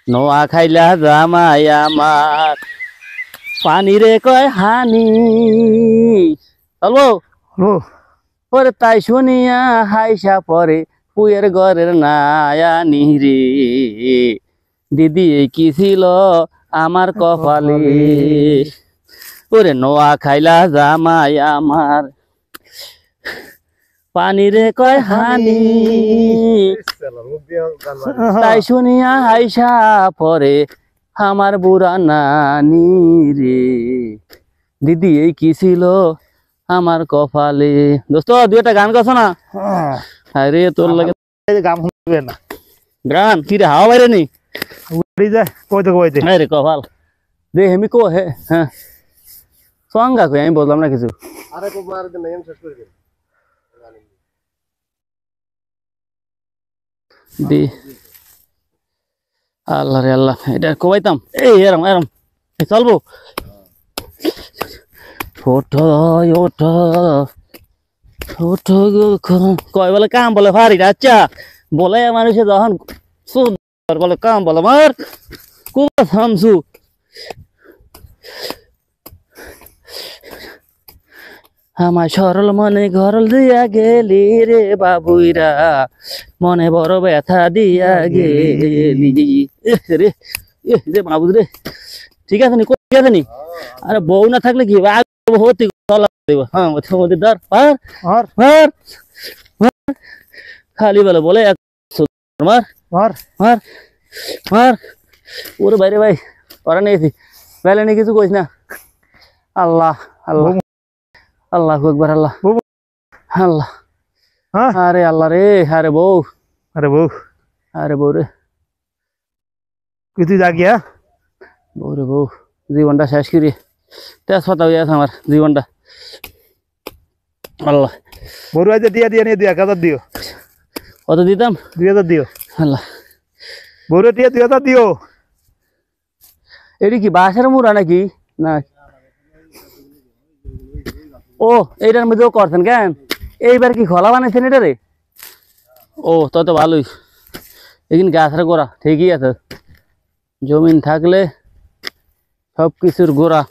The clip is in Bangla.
নোয়া খাইলা জামাই আমার পানি রে কয় হানি চলবো ও পরে তাই শুনিয়া হাইসা পরে পুয়ের ঘরের নায়ানি রে দিদি এই কি ছিল আমার কপালে ওরে নোয়া খাইলা জামাই আমার পানি রে কয় হানি তাই শুনিয়া হাইসা পরে আমার বুড়া নানি রে দিদি এই কি ছিল আমার কপালে। দোস্ত দুই একটা গান গাছ না আরে তোর লাগে গাম শুনবে না গান কি রে হাওয়া বাইরে নি উড়ি যায় কইতে কইতে আরে কপাল দে হেমি কো হে হ্যাঁ সঙ্গা কই আমি বললাম না কিছু আরে কো মার দে নেম শেষ করে দে দি আল্লাহ রে আল্লাহ এটা কইতাম এই এরম এরম চলবো ওঠো ওঠো ওঠো কয় বলে কাম বলে ভারী আচ্ছা বলে মানুষে যখন সুন্দর বলে কাম বলে আমার খুব থামছু আমার সরল মনে ঘরল দিয়া গেলি রে বাবুইরা মনে বড় ব্যথা দিয়া গেলি রে রে বাবু রে ঠিক আছে নি ঠিক আছে নি আরে বউ না থাকলে কি হতে হ্যাঁ ধর আর মার খালি বলে বলে মার আর মার মার ওরে বাইরে ভাই ওরা নিয়েছি বেলে নিয়ে কিছু কইস না আল্লাহ আল্লাহ আল্লাহ একবার আল্লাহ আল্লাহ হ্যাঁ আরে আল্লাহ রে আরে বউ আরে বউ আরে বউ রে তুই জাগিয়া বউ রে বউ জীবনটা শেষ করি তেজপাতা হয়ে আছে আমার জীবনটা আল্লাহ বড় আজ দিয়া দিয়া নিয়ে 2000 দিও কত দিতাম 2000 দিও আল্লাহ বড় টিয়া 2000 দিও এটি কি বাঁশের মুড়া নাকি না ও এইটার মধ্যেও করছেন কেন এইবার কি খোলা বানাইছেন এটা রে ও তত ভালোই এখানে গাছের গোড়া ঠিকই আছে জমিন থাকলে সব কিছুর গোড়া